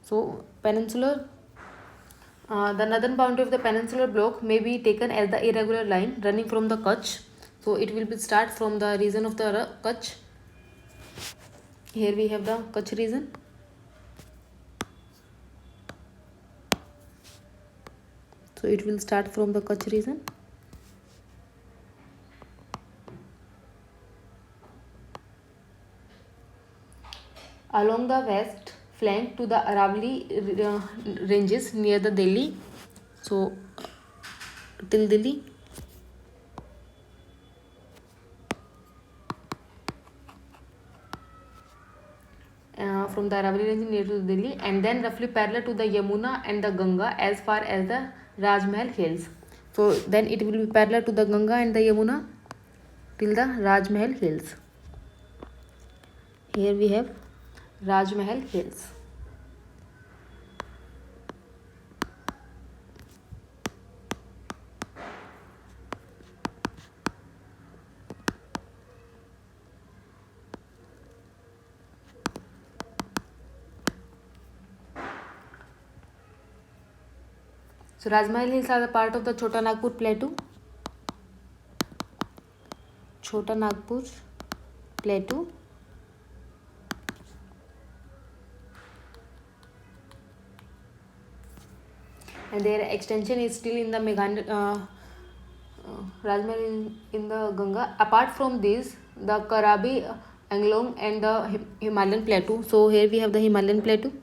So peninsular, the northern boundary of the peninsular block may be taken as the irregular line running from the Kutch. So it will be start from the region of the Kutch. Here we have the Kutch region. So it will start from the Kutch region. Along the west flank to the Aravalli ranges near the Delhi. So till Delhi. From the Aravalli range near to Delhi, and then roughly parallel to the Yamuna and the Ganga as far as the Rajmahal hills. So then it will be parallel to the Ganga and the Yamuna till the Rajmahal hills. Here we have Rajmahal hills. So Rajmahal hills are the part of the Chota Nagpur plateau. Chota Nagpur plateau. And their extension is still in the Rajmahal in the Ganga. Apart from this, the Karabi, Anglong and the Himalayan plateau. So here we have the Himalayan plateau.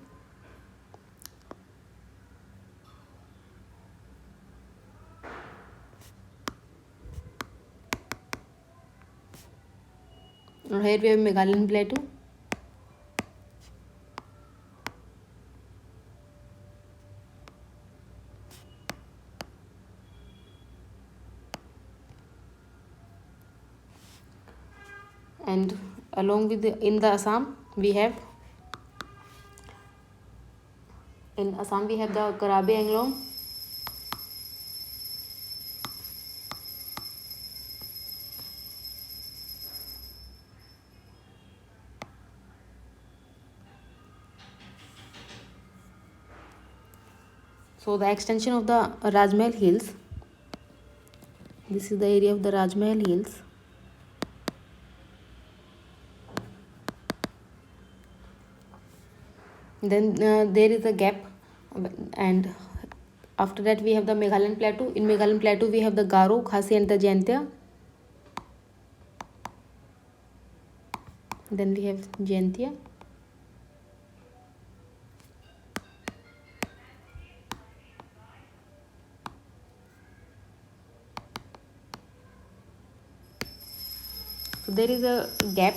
Here we have Meghalayan plateau. And along with in the Assam we have the Karabi Anglong. So the extension of the Rajmahal hills. This is the area of the Rajmahal hills. Then there is a gap, and after that we have the Meghalayan plateau. In Meghalayan plateau we have the Garo, Khasi and the Jaintia. Then we have Jaintia. So there is a gap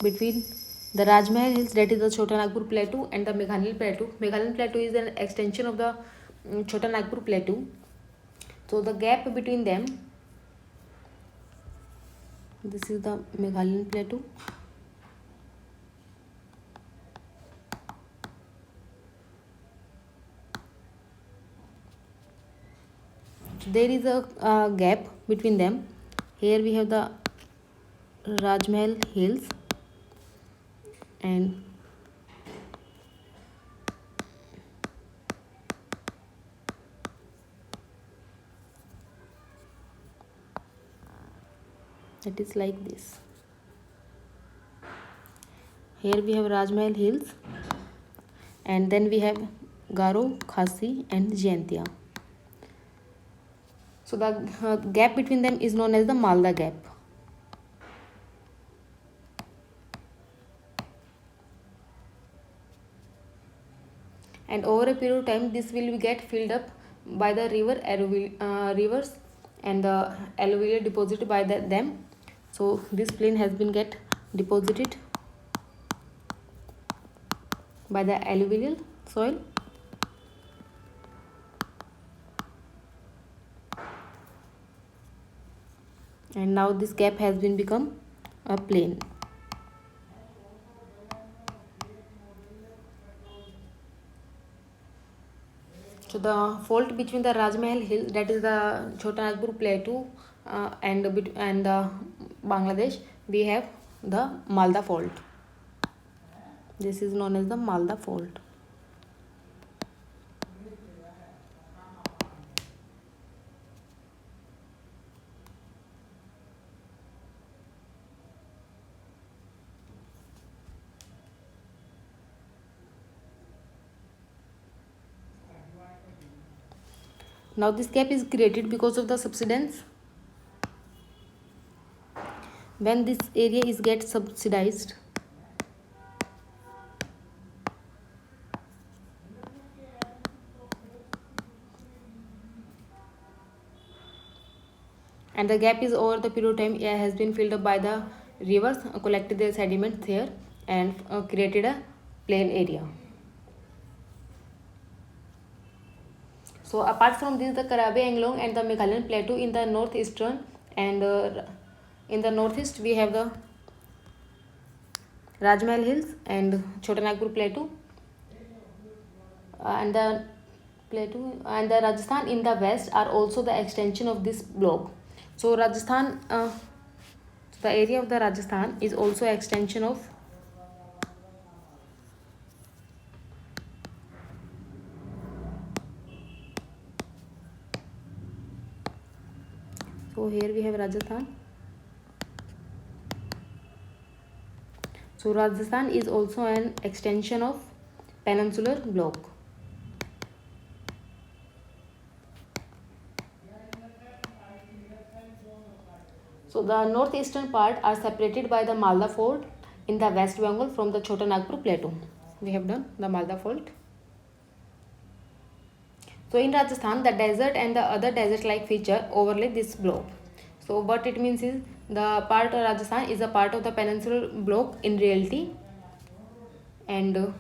between the Rajmahal hills, that is the Chota Nagpur plateau, and the Meghalayan plateau. Meghalayan plateau is an extension of the Chota Nagpur plateau. So the gap between them, this is the Meghalayan plateau. So there is a gap between them. Here we have the Rajmahal hills, and it is like this. Here we have Rajmahal hills, and then we have Garo, Khasi and Jaintia. So the gap between them is known as the Malda gap. And over a period of time, this will get filled up by the rivers and the alluvial deposited by them. So this plain has been get deposited by the alluvial soil. And now this gap has been become a plain. So the fault between the Rajmahal hill, that is the Chota Nagpur plateau, and the Bangladesh, we have the Malda fault. This is known as the Malda fault. Now this gap is created because of the subsidence. When this area is get subsidized, and the gap is over the period of time has been filled up by the rivers, collected their sediments here and created a plain area. So apart from this, the Karabi Anglong and the Meghalayan Plateau in the northeastern and in the northeast we have the Rajmahal Hills and Chota Nagpur Plateau and the Plateau and the Rajasthan in the west are also the extension of this block. So Rajasthan, the area of the Rajasthan is also extension of so here we have Rajasthan. So Rajasthan is also an extension of Peninsular block. So the northeastern part are separated by the Malda Fault in the West Bengal from the Chota Nagpur Plateau. We have done the Malda Fault. So in Rajasthan, the desert and the other desert-like feature overlay this block. So what it means is the part of Rajasthan is a part of the peninsular block in reality, and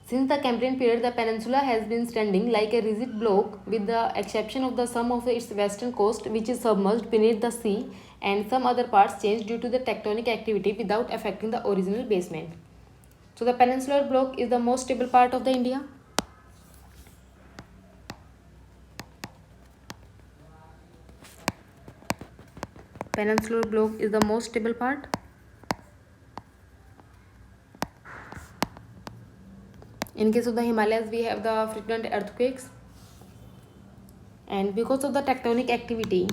since the Cambrian period, the peninsula has been standing like a rigid block with the exception of the some of its western coast which is submerged beneath the sea, and some other parts changed due to the tectonic activity without affecting the original basement. So the peninsular block is the most stable part of the India. Peninsular block is the most stable part. In case of the Himalayas, we have the frequent earthquakes, and because of the tectonic activity,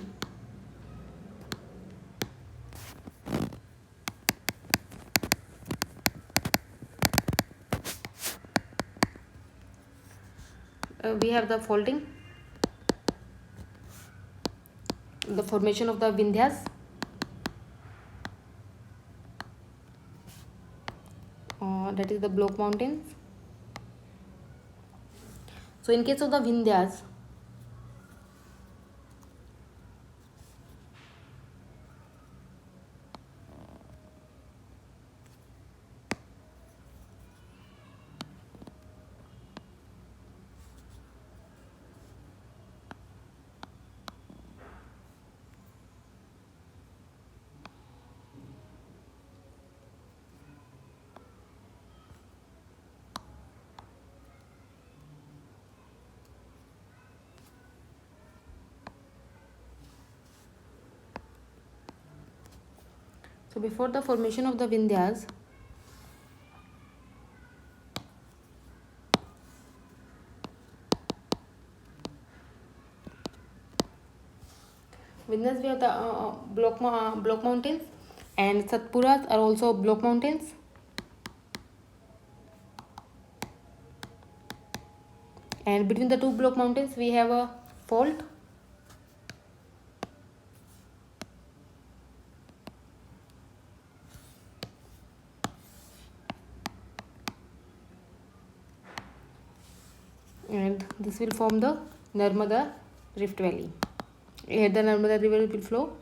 we have the faulting, the formation of the Vindhyas, that is the block mountains. So in case of the Vindhyas, so before the formation of the Vindhyas, we have the block mountains, and Satpuras are also block mountains. And between the two block mountains, we have a fault. And this will form the Narmada Rift Valley. Here the Narmada river will flow.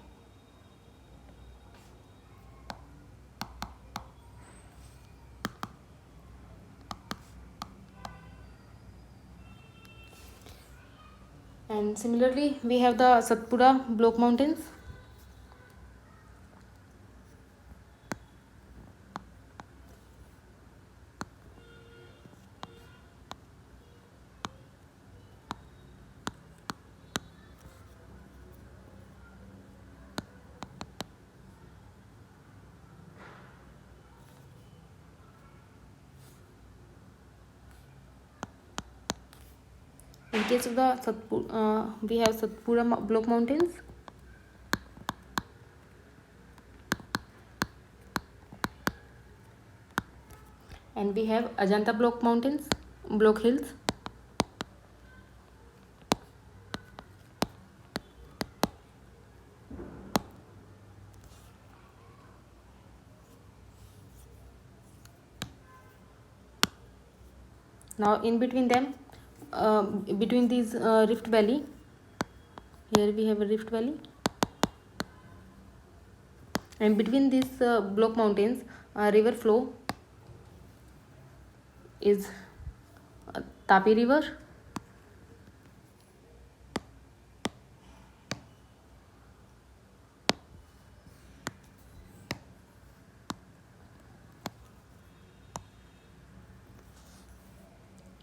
And similarly, we have the Satpura block mountains. In case of the we have Satpura block mountains. And we have Ajanta block mountains, block hills. Now in between them, between these rift valley, here we have a rift valley, and between these block mountains, river flow is Tapi river.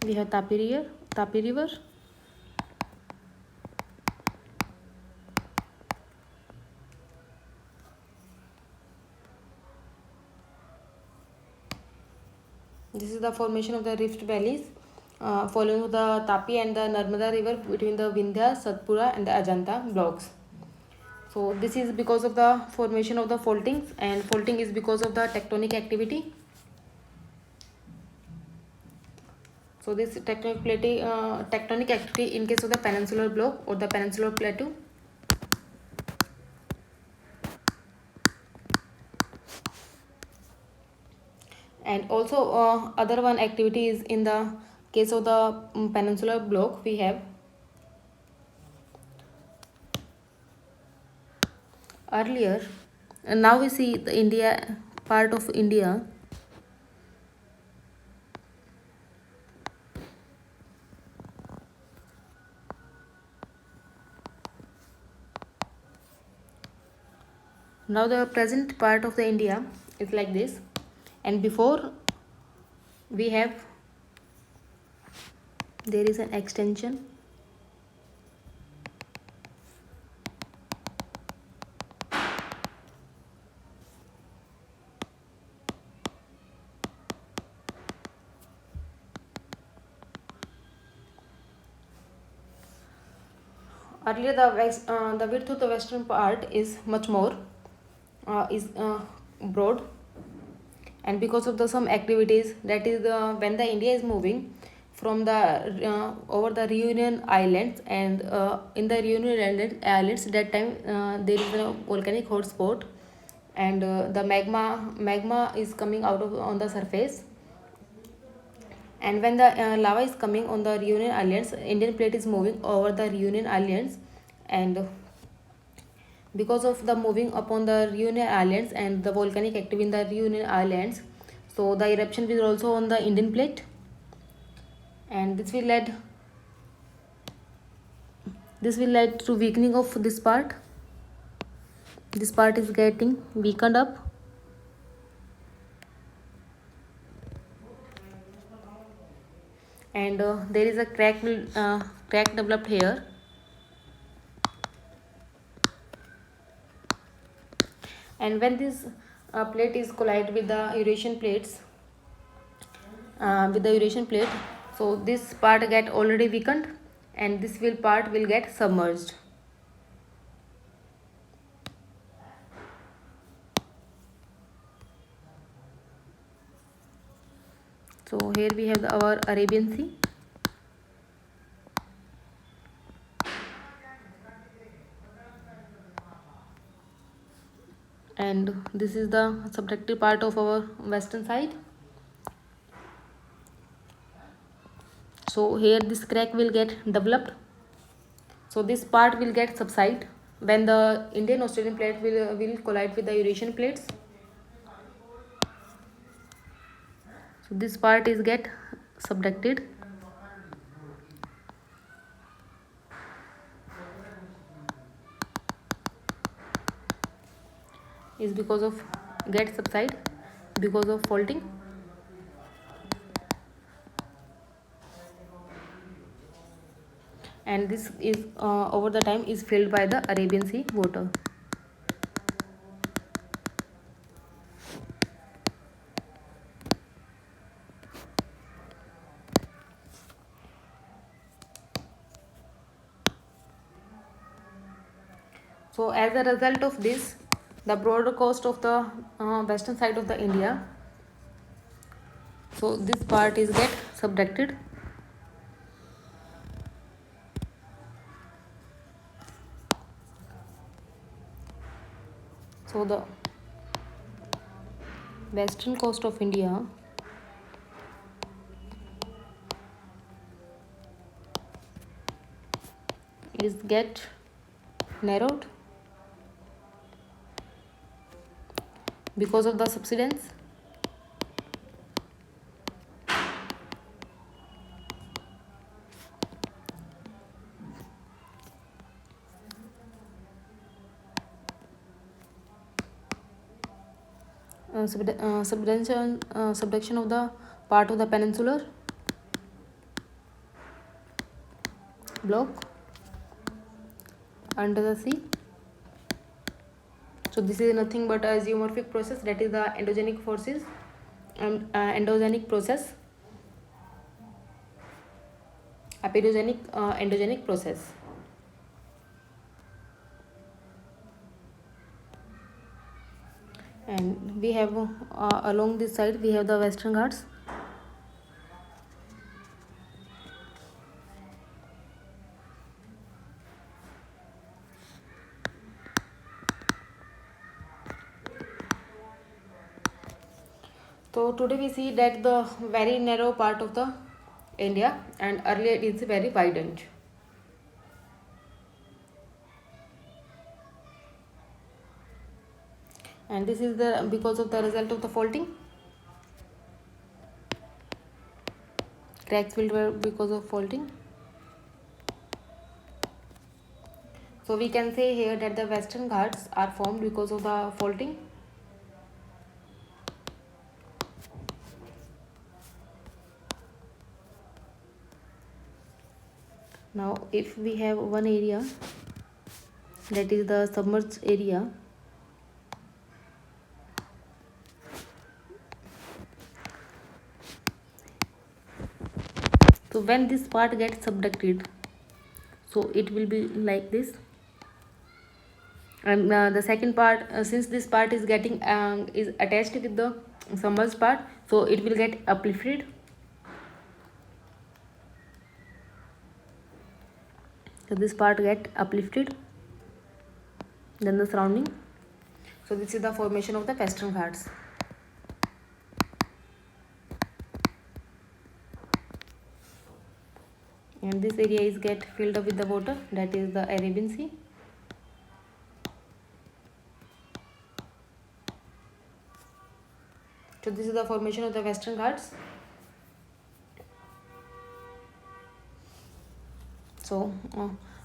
We have Tapi river. This is the formation of the rift valleys following the Tapi and the Narmada river between the Vindhya, Satpura and the Ajanta blocks. So this is because of the formation of the faultings, and faulting is because of the tectonic activity. So this tectonic activity in case of the peninsular block or the peninsular plateau. And also other one activity is in the case of the peninsular block we have earlier. And now we see the India part of India. Now the present part of the India is like this, and before we have, there is an extension. Earlier the width of the western part is much more broad, and because of the some activities, that is when the India is moving from the over the Reunion Islands, and in the Reunion Islands that time there is a volcanic hotspot, and the magma is coming out of on the surface, and when the lava is coming on the Reunion Islands, Indian plate is moving over the Reunion Islands, and because of the moving upon the Reunion Islands and the volcanic activity in the Reunion Islands, so the eruption will also on the Indian plate, and this will lead to weakening of this part. This part is getting weakened up, and there is a crack developed here, and when this plate is collide with the Eurasian plates, so this part get already weakened, and this part will get submerged. So here we have our Arabian Sea, and this is the subtractive part of our western side. So here this crack will get developed, so this part will get subside when the Indian Australian plate will collide with the Eurasian plates. So this part is get subducted, is because of get subside because of faulting, and this is over the time is filled by the Arabian Sea water. So as a result of this, the broader coast of the western side of the India, so this part is get subducted, so the western coast of India is get narrowed because of the subsidence. Subduction of the part of the peninsular block under the sea. So this is nothing but a geomorphic process, that is the endogenic forces and endogenic process, endogenic process. And we have along this side we have the Western Ghats. So today we see that the very narrow part of the India, and earlier it is very widened. And this is the because of the result of the faulting. Cracks will because of faulting. So we can say here that the Western Ghats are formed because of the faulting. Now if we have one area, that is the submerged area, so when this part gets subducted, so it will be like this. And the second part, since this part is getting is attached with the submerged part, so it will get uplifted. So this part get uplifted, then the surrounding. So this is the formation of the Western Ghats. And this area is get filled up with the water, that is the Arabian Sea. So this is the formation of the Western Ghats. So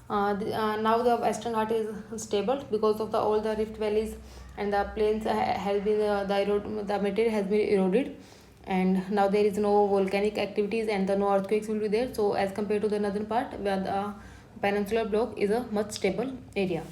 now the Western Ghat is stable because of the all the rift valleys and the plains has been the material has been eroded, and now there is no volcanic activities and no earthquakes will be there. So as compared to the northern part, where the peninsular block is a much stable area.